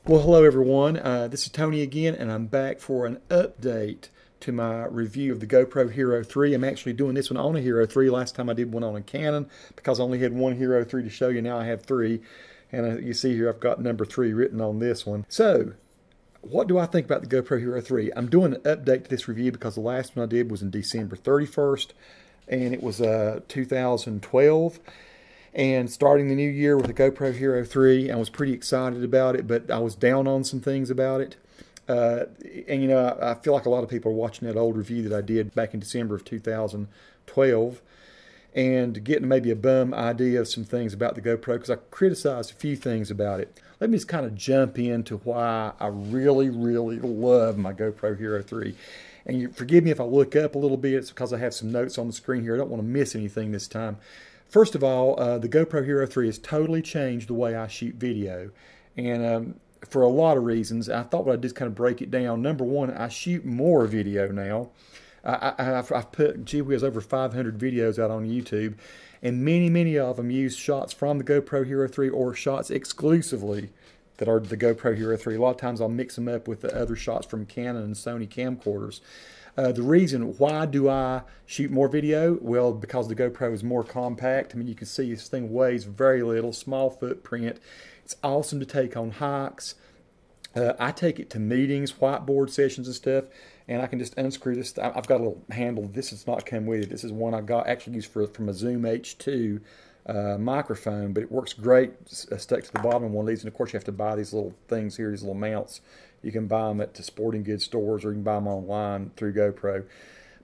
Well, hello everyone. This is Tony again, and I'm back for an update to my review of the GoPro Hero 3. I'm actually doing this one on a Hero 3. Last time I did one on a Canon because I only had one Hero 3 to show you. Now I have three, and you see here I've got number 3 written on this one. So, what do I think about the GoPro Hero 3? I'm doing an update to this review because the last one I did was in December 31st, and it was 2012. And starting the new year with the GoPro Hero 3, I was pretty excited about it, but I was down on some things about it. And you know, I feel like a lot of people are watching that old review that I did back in December of 2012 and getting maybe a bum idea of some things about the GoPro because I criticized a few things about it. Let me just kind of jump into why I really, really love my GoPro Hero 3. And you forgive me if I look up a little bit. It's because I have some notes on the screen here. I don't want to miss anything this time. First of all, the GoPro Hero 3 has totally changed the way I shoot video. And for a lot of reasons, I thought I'd just kind of break it down. Number one, I shoot more video now. I've put, gee whiz, over 500 videos out on YouTube. And many of them use shots from the GoPro Hero 3 or shots exclusively that are the GoPro Hero 3. A lot of times I'll mix them up with the other shots from Canon and Sony camcorders. The reason why do I shoot more video? Well, because the GoPro is more compact. I mean, you can see this thing weighs very little, small footprint. It's awesome to take on hikes. I take it to meetings, whiteboard sessions and stuff, and I can just unscrew this. I've got a little handle. This does not come with it. This is one I got actually used from a Zoom H2 microphone, but it works great stuck to the bottom of one of these. And of course, you have to buy these little things here, these little mounts. You can buy them at the sporting goods stores, or you can buy them online through GoPro.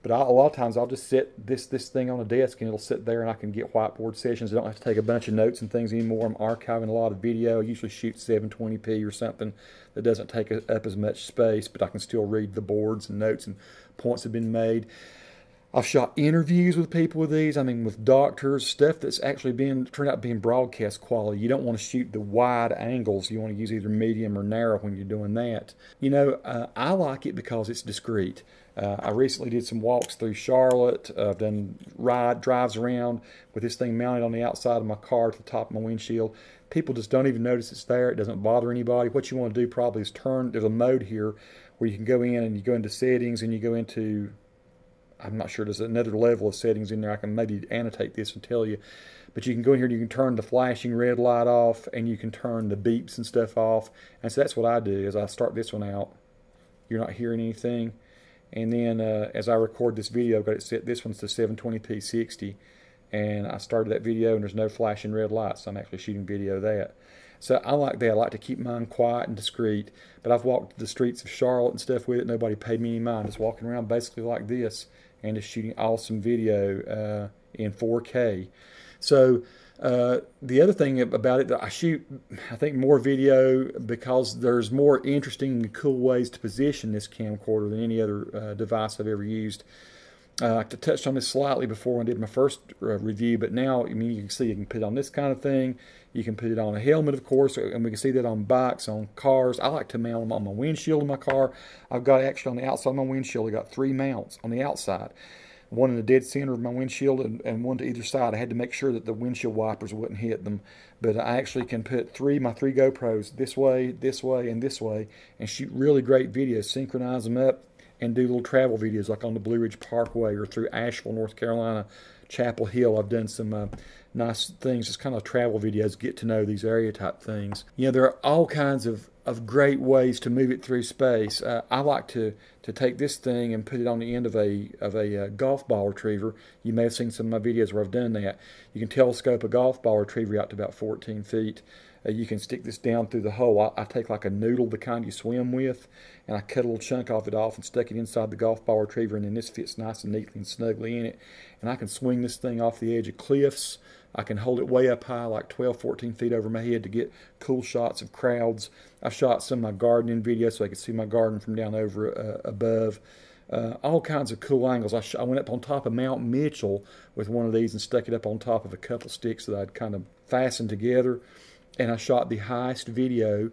But a lot of times I'll just set this thing on a desk and it'll sit there and I can get whiteboard sessions. I don't have to take a bunch of notes and things anymore. I'm archiving a lot of video. I usually shoot 720p or something that doesn't take up as much space, but I can still read the boards and notes and points have been made. I've shot interviews with people with these. I mean, with doctors, stuff that's actually turned out being broadcast quality. You don't want to shoot the wide angles. You want to use either medium or narrow when you're doing that. You know, I like it because it's discreet. I recently did some walks through Charlotte. I've done drives around with this thing mounted on the outside of my car to the top of my windshield. People just don't even notice it's there. It doesn't bother anybody. What you want to do probably is there's a mode here where you can go in and you go into settings and you go into, I'm not sure, there's another level of settings in there. I can maybe annotate this and tell you. But you can go in here and you can turn the flashing red light off and you can turn the beeps and stuff off. And so that's what I do is I start this one out. You're not hearing anything. And then as I record this video, I've got it set, this one's to 720p 60. And I started that video and there's no flashing red lights. So I'm actually shooting video of that. So I like that. I like to keep mine quiet and discreet. But I've walked the streets of Charlotte and stuff with it. Nobody paid me any mind. Just walking around basically like this and just shooting awesome video in 4K. So the other thing about it, that I shoot, I think, more video because there's more interesting and cool ways to position this camcorder than any other device I've ever used. I touched on this slightly before when I did my first review, but now, I mean, you can see you can put it on this kind of thing. You can put it on a helmet, of course, and we can see that on bikes, on cars. I like to mount them on my windshield of my car. I've got actually on the outside of my windshield, I've got 3 mounts on the outside. One in the dead center of my windshield and one to either side. I had to make sure that the windshield wipers wouldn't hit them. But I actually can put my three GoPros this way, and this way, and shoot really great videos, synchronize them up, and do little travel videos like on the Blue Ridge Parkway or through Asheville, North Carolina, Chapel Hill. I've done some nice things, just kind of travel videos, get to know these area type things. You know, there are all kinds of great ways to move it through space. I like to take this thing and put it on the end of a golf ball retriever. You may have seen some of my videos where I've done that. You can telescope a golf ball retriever out to about 14 feet. You can stick this down through the hole. I take like a noodle, the kind you swim with, and I cut a little chunk of it off and stuck it inside the golf ball retriever, and then this fits nice and neatly and snugly in it. And I can swing this thing off the edge of cliffs. I can hold it way up high, like 12, 14 feet over my head to get cool shots of crowds. I've shot some of my gardening videos so I could see my garden from down over above. All kinds of cool angles. I went up on top of Mount Mitchell with one of these and stuck it up on top of a couple sticks that I'd kind of fastened together. And I shot the highest video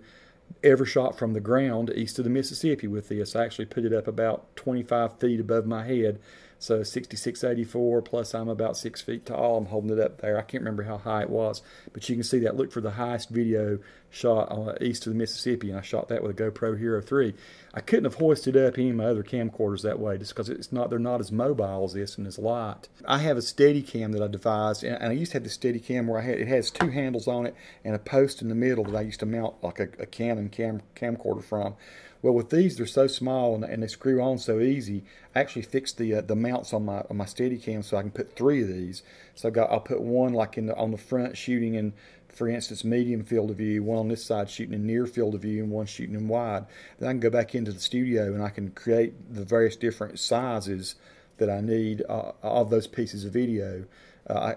ever shot from the ground east of the Mississippi with this. I actually put it up about 25 feet above my head. So 6684 plus I'm about 6 feet tall. I'm holding it up there. I can't remember how high it was, but you can see that. Look for the highest video shot east of the Mississippi, and I shot that with a GoPro Hero 3. I couldn't have hoisted up any of my other camcorders that way just because they're not as mobile as this and as light. I have a Steadicam that I devised, and I used to have the Steadicam where it has two handles on it and a post in the middle that I used to mount like a Canon camcorder from. Well, with these, they're so small and they screw on so easy. I actually fixed the mounts on my Steadicam so I can put three of these. So I'll put one like on the front shooting in, for instance, medium field of view, one on this side shooting in near field of view, and one shooting in wide. Then I can go back into the studio and I can create the various different sizes that I need of those pieces of video.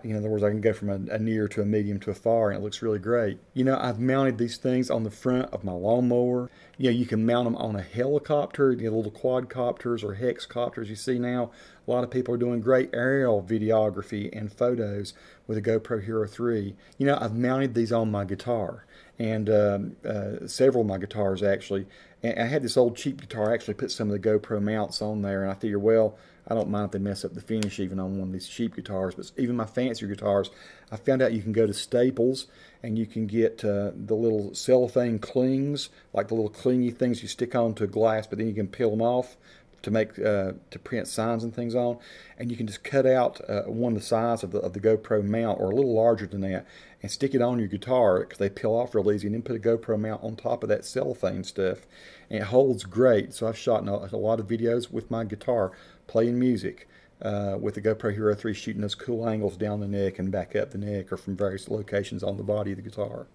In other words, I can go from a near to a medium to a far, and it looks really great. I've mounted these things on the front of my lawnmower. You can mount them on a helicopter, little quadcopters or hexcopters you see now. A lot of people are doing great aerial videography and photos with a GoPro Hero 3. I've mounted these on my guitar, and several of my guitars actually. And I had this old cheap guitar. I actually put some of the GoPro mounts on there, and I figure, well, I don't mind if they mess up the finish even on one of these cheap guitars, but even my fancier guitars, I found out you can go to Staples and you can get the little cellophane clings, like the little clingy things you stick onto glass, but then you can peel them off to make to print signs and things on, and you can just cut out one the size of the GoPro mount, or a little larger than that, and stick it on your guitar because they peel off real easy, and then put a GoPro mount on top of that cellophane stuff, and it holds great. So I've shot a lot of videos with my guitar playing music with the GoPro Hero 3, shooting those cool angles down the neck and back up the neck, or from various locations on the body of the guitar.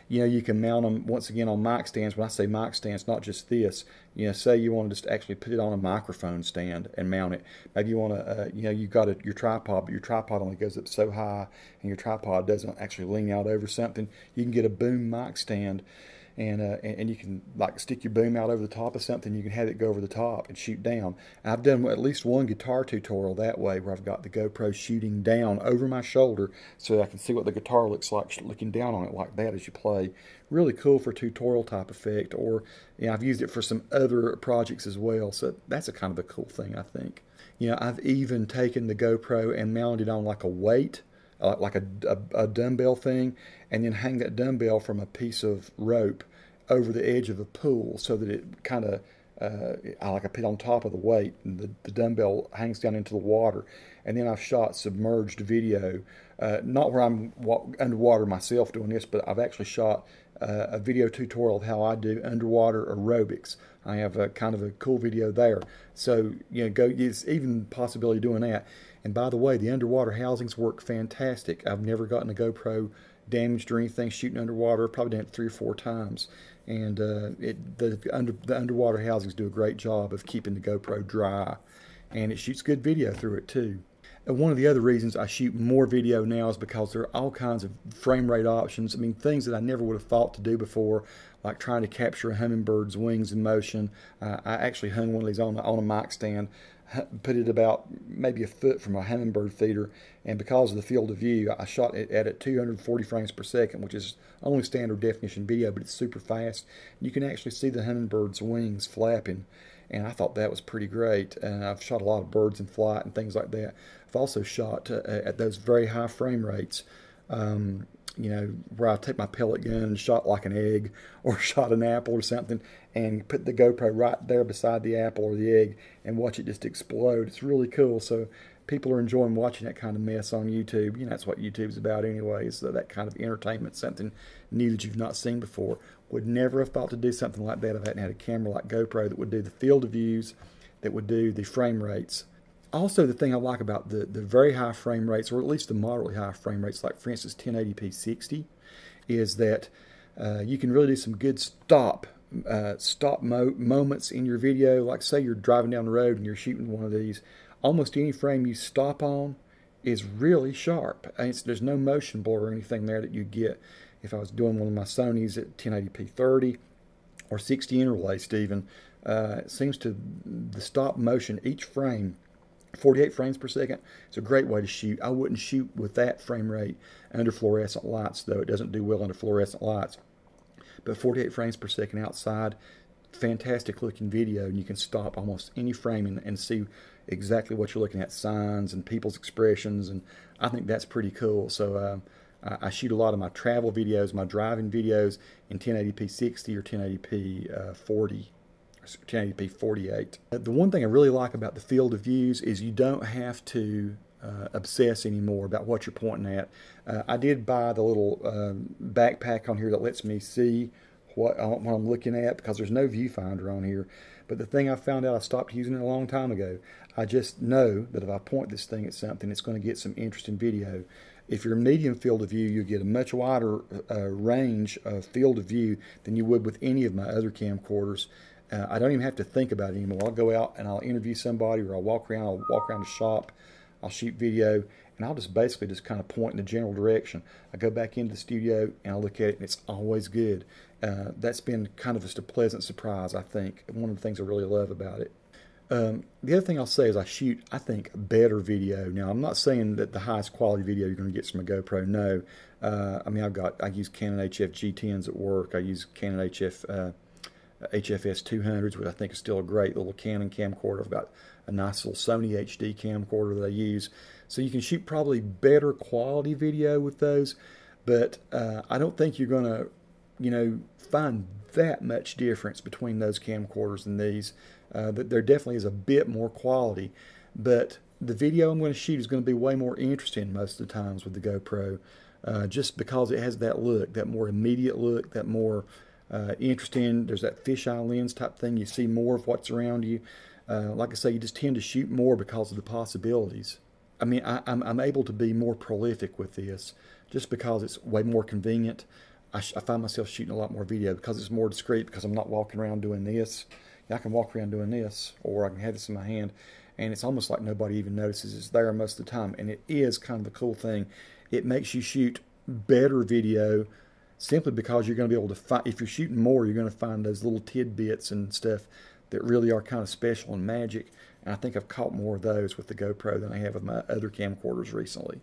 You can mount them, once again, on mic stands. When I say mic stands, not just this. Say you want to just actually put it on a microphone stand and mount it. Maybe you want to, you've got your tripod, but your tripod only goes up so high, and your tripod doesn't actually lean out over something. You can get a boom mic stand, and you can like stick your boom out over the top of something. You can have it go over the top and shoot down. And I've done at least one guitar tutorial that way, where I've got the GoPro shooting down over my shoulder so that I can see what the guitar looks like looking down on it like that as you play. Really cool for tutorial type effect, or I've used it for some other projects as well. So that's a kind of a cool thing, I think. I've even taken the GoPro and mounted it on like a weight, like a dumbbell thing, and then hang that dumbbell from a piece of rope over the edge of a pool so that it kind of, like I put on top of the weight, and the dumbbell hangs down into the water. And then I've shot submerged video, not where I'm underwater myself doing this, but I've actually shot a video tutorial of how I do underwater aerobics. I have a kind of a cool video there. So, it's even possibility of doing that. And by the way, the underwater housings work fantastic. I've never gotten a GoPro damaged or anything shooting underwater. Probably done it 3 or 4 times. And the underwater housings do a great job of keeping the GoPro dry. And it shoots good video through it too. And one of the other reasons I shoot more video now is because there are all kinds of frame rate options. I mean, things that I never would have thought to do before, like trying to capture a hummingbird's wings in motion. I actually hung one of these on a mic stand, put it about maybe a foot from a hummingbird feeder, and because of the field of view, I shot it at 240 frames per second, which is only standard definition video, but it's super fast. You can actually see the hummingbird's wings flapping, and I thought that was pretty great. And I've shot a lot of birds in flight and things like that. I've also shot at those very high frame rates, where I take my pellet gun and shot like an egg, or shot an apple or something, and put the GoPro right there beside the apple or the egg and watch it just explode. It's really cool. So people are enjoying watching that kind of mess on YouTube. That's what YouTube's about anyway, so that kind of entertainment, something new that you've not seen before. Would never have thought to do something like that if I hadn't had a camera like GoPro that would do the field of views, that would do the frame rates. Also, the thing I like about the very high frame rates, or at least the moderately high frame rates, like for instance 1080p 60, is that you can really do some good stop moments in your video. Like say you're driving down the road and you're shooting one of these, almost any frame you stop on is really sharp. There's no motion blur or anything there that you get if I was doing one of my Sonys at 1080p 30 or 60 interlaced even. It seems to, the stop motion, each frame, 48 frames per second, it's a great way to shoot. I wouldn't shoot with that frame rate under fluorescent lights, though. It doesn't do well under fluorescent lights. But 48 frames per second outside, fantastic looking video, and you can stop almost any frame and see exactly what you're looking at, signs and people's expressions, and I think that's pretty cool. So I shoot a lot of my travel videos, my driving videos in 1080p 60 or 1080p 40. 1080p 48. The one thing I really like about the field of views is you don't have to obsess anymore about what you're pointing at. I did buy the little backpack on here that lets me see what I'm looking at, because there's no viewfinder on here. But the thing I found out, I stopped using it a long time ago. I just know that if I point this thing at something, it's going to get some interesting video. If you're medium field of view, you get a much wider range of field of view than you would with any of my other camcorders. I don't even have to think about it anymore. I'll go out and I'll interview somebody, or I'll walk around the shop, I'll shoot video, and I'll just basically just kind of point in the general direction. I go back into the studio and I look at it, and it's always good. That's been kind of just a pleasant surprise, I think. One of the things I really love about it. The other thing I'll say is I shoot, I think, better video. Now, I'm not saying that the highest quality video you're going to get from a GoPro. No. I mean, I use Canon HF G10s at work. I use Canon HFS 200s, which I think is still a great little Canon camcorder. I've got a nice little Sony HD camcorder that I use. So you can shoot probably better quality video with those, but I don't think you're going to, find that much difference between those camcorders and these. There definitely is a bit more quality, but the video I'm going to shoot is going to be way more interesting most of the times with the GoPro, just because it has that look, that more immediate look, that more interesting. There's that fisheye lens type thing. You see more of what's around you. Like I say, you just tend to shoot more because of the possibilities. I mean, I'm able to be more prolific with this just because it's way more convenient. I find myself shooting a lot more video because it's more discreet, because I'm not walking around doing this. I can walk around doing this, or I can have this in my hand, and it's almost like nobody even notices it's there most of the time. And it is kind of a cool thing. It makes you shoot better video simply because you're going to be able to find, if you're shooting more, you're going to find those little tidbits and stuff that really are kind of special and magic. And I think I've caught more of those with the GoPro than I have with my other camcorders recently.